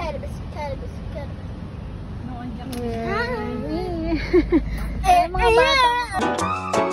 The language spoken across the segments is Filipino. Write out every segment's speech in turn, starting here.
كلبس كلبس كلبس. Mga bata.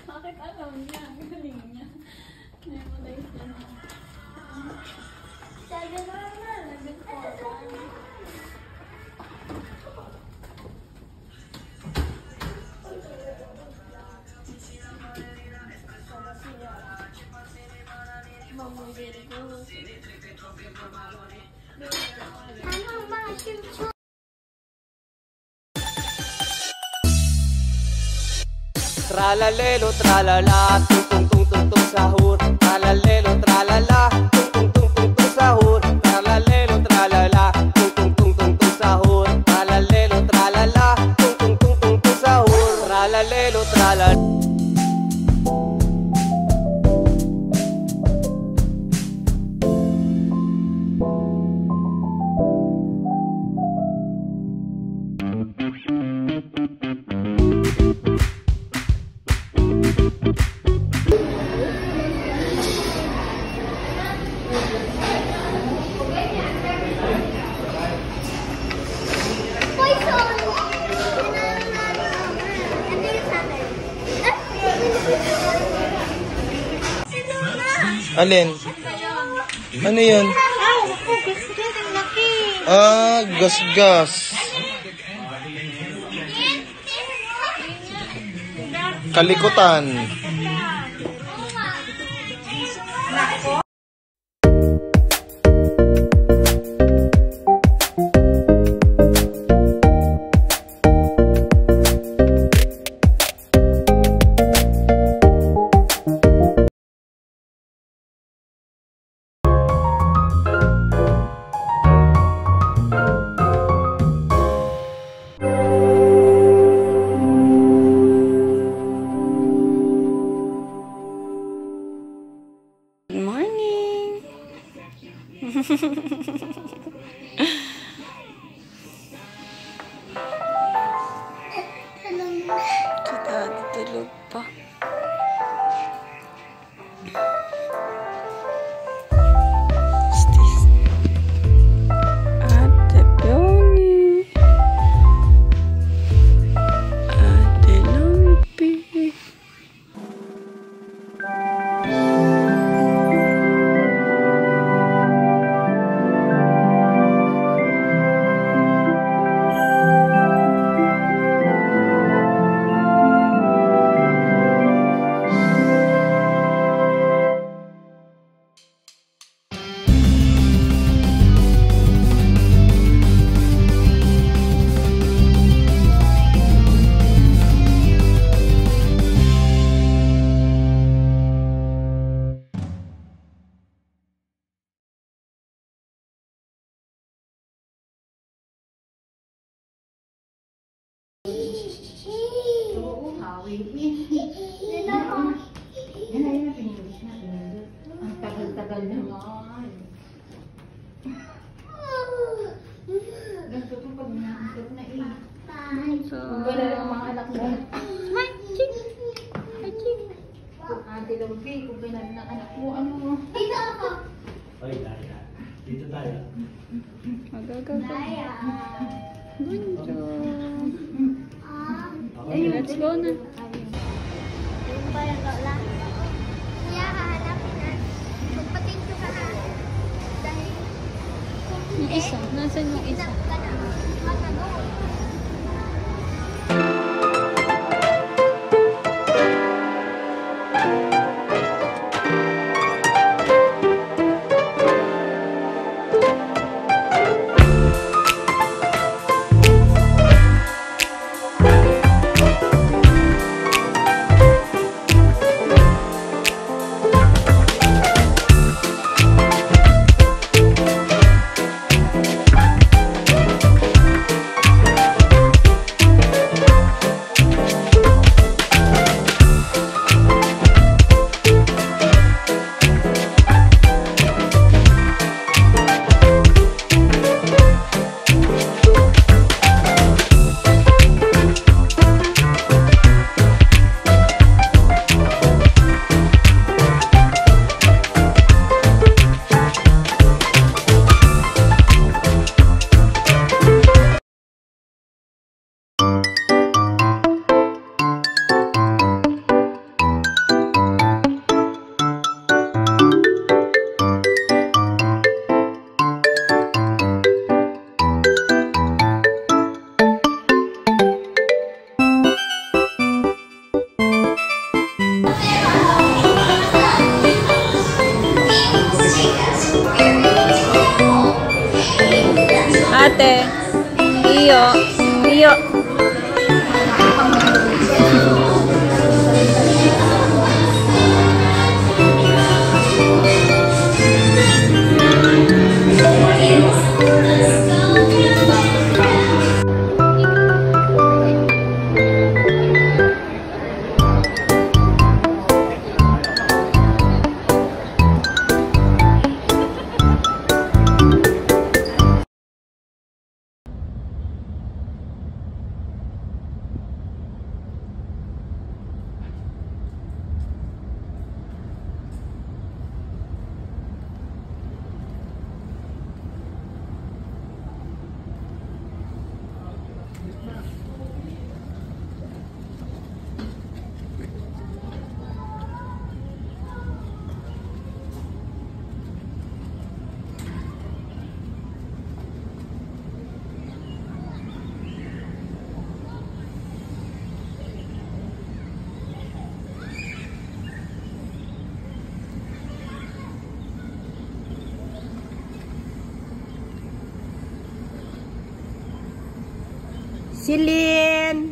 Bakit alam niya? Galing niya. Memorize niya na. Sabi na Tralalelo, tralala, tung tung tung tung tung sahur. Tralalelo, tralala, tung tung tung tung tung sahur. Tralalelo, tralala, tung tung tung tung tung sahur. Tralalelo, tralala, tung tung tung tung tung sahur. Tralalelo, tralala. Alin? Ano yun? Ah, gas-gas. Kalikutan. Good morning. Kita tulog pa. Ate Pioni. Ate Lumpy. ang tagal-tagal naman. Ganito ko pag naantok na eh. Kung wala lang mga anak mo. Ay, ching. Ay, ching. Ate Lumpy, kung wala lang anak mo, ano mo? Dito ako. Oy, Daya. Dito tayo. Daya. Ayun. Let's go na. Yung ba yung lola? Kaya hahanapin na. Magpatinto ka na. Dahil kung Yung isa. Nasaan yung isa? hinap ka na. Matanood. ate. Iyo. Iyo. Silin!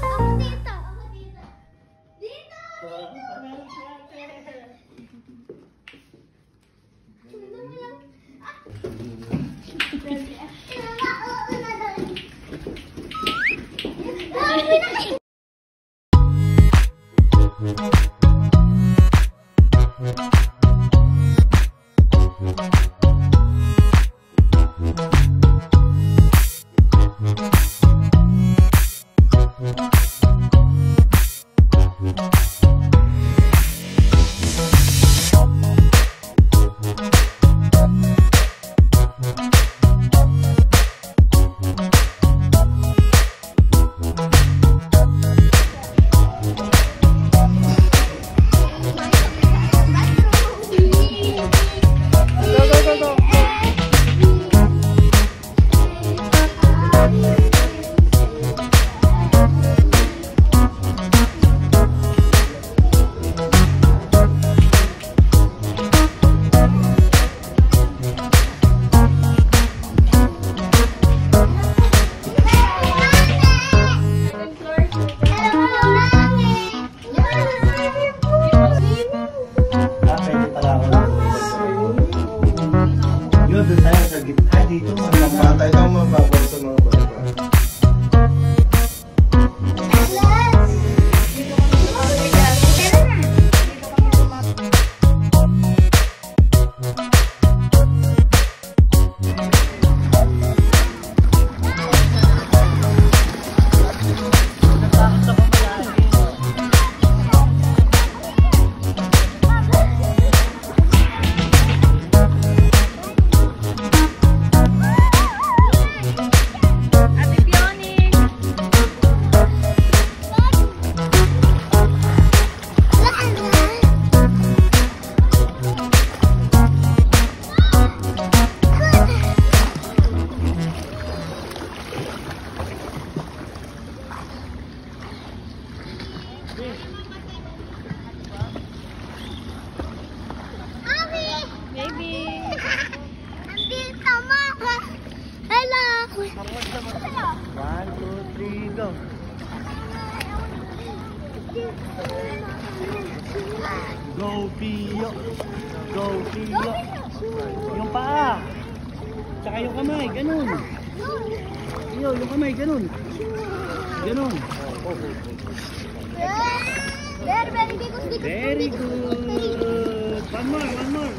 Ako dito. Dito! Pwede pala ako. Yun, doon tayo sa gitna dito. Patay daw mababal sa mga bata. Baby. Andito, ma. Hello. 1, 2, 3, go. Go, Pio. Go, Pio. Yung paa. Tsaka yung kamay, ganun. Yung kamay, ganun. Ganun. Very good. One more, one more.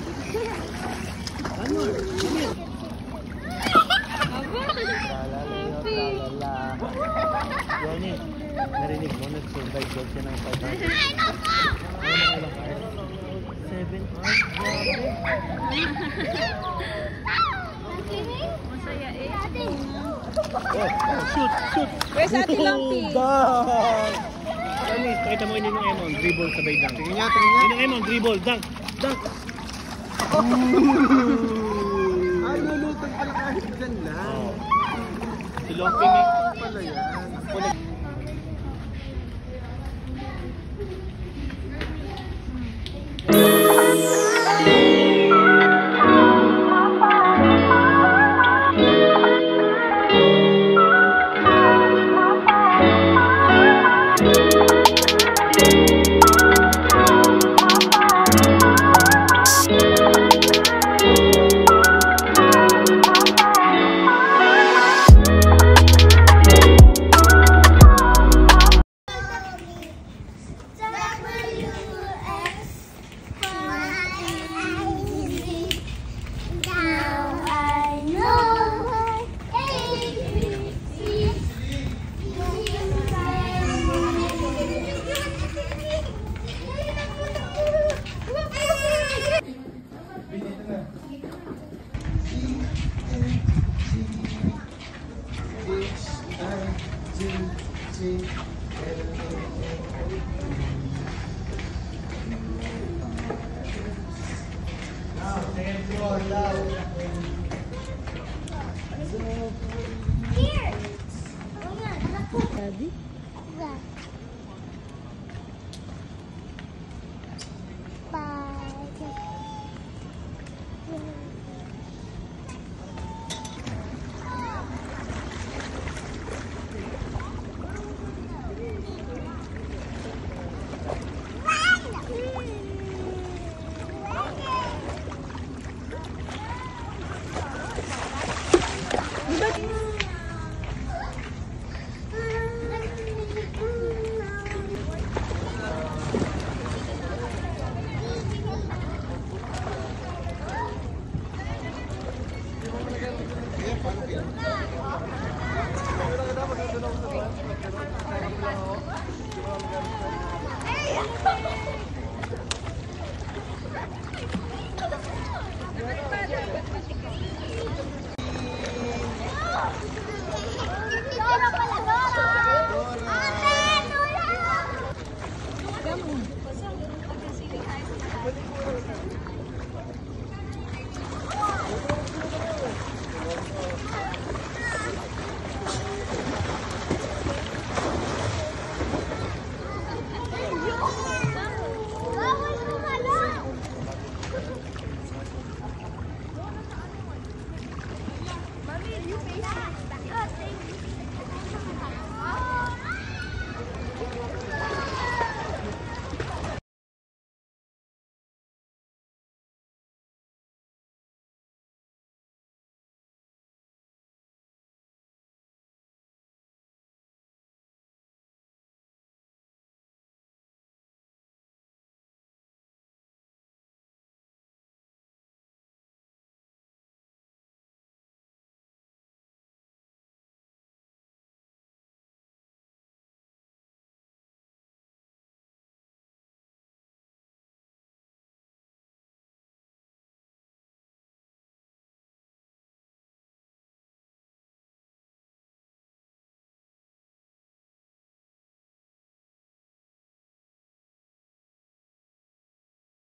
One more. Come here. Johnny, narinig mo, nag-survive daw siya ng 500. 7 hours. Masaya eh. Oh, shoot, shoot. Where's Ate Lumpy? Dog! Promise, pakita mo yun yung Emon. Dribble sabay dunk. Tingnan niya, tingnan niya. Yun yung Emon, dribble, dunk, dunk. Ay, lulutang pala kahit dyan lang. Si Loki may... Pala yan.